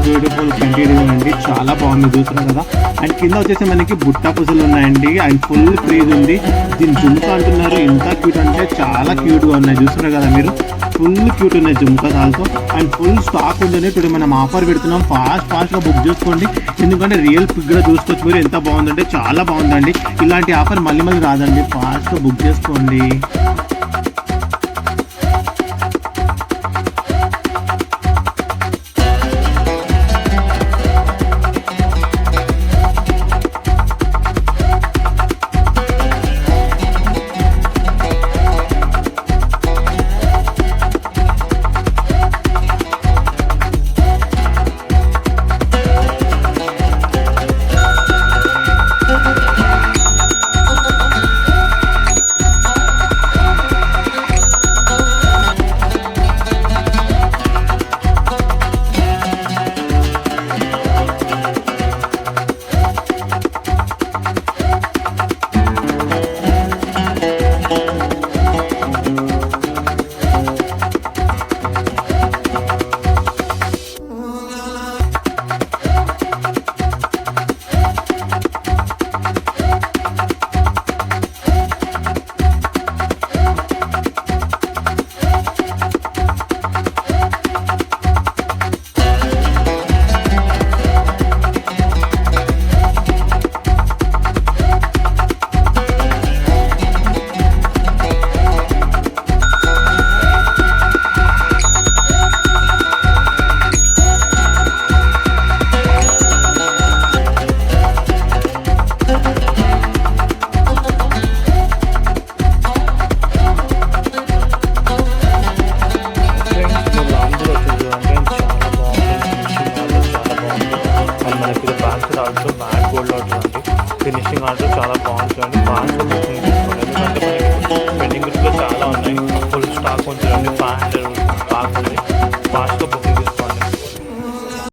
Beautiful front design అండి, చాలా బాగుంది చూస్తున్నారు కదా. అండ్ కింద వచ్చేసి మనకి బుట్ట పూసలు ఉన్నాయండి. అండ్ ఫుల్ క్రేజ్ ఉంది. దీని జుమ్కా అంటున్నారు, ఇంత క్యూట్ అంటే చాలా క్యూట్గా ఉన్నాయి. చూస్తున్నారు కదా మీరు, ఫుల్ క్యూట్ ఉన్నాయి jhumkas also. And full stock ఉంది. ఇప్పుడు మనం ఆఫర్ పెడుతున్నాం, ఫాస్ట్గా బుక్ చేసుకోండి. ఎందుకంటే రియల్ పిక్గా చూసుకోవచ్చు మీరు, ఎంత బాగుందంటే చాలా బాగుందండి. ఇలాంటి ఆఫర్ మళ్ళీ రాదండి, ఫాస్ట్గా బుక్ చేసుకోండి. ఆల్సో మ్యాట్ గోల్డ్ అవుతుంది. ఫినిషింగ్ ఆల్సో చాలా బాగుంటుంది. ఫాస్ట్గా బుకింగ్ తీసుకోండి, ఎందుకంటే మనకి పెండింగ్ చాలా ఉన్నాయి. ఫుల్ స్టాక్ ఉంటుందండి, 500 స్టాక్ ఉంది. ఫాస్ట్గా బుకింగ్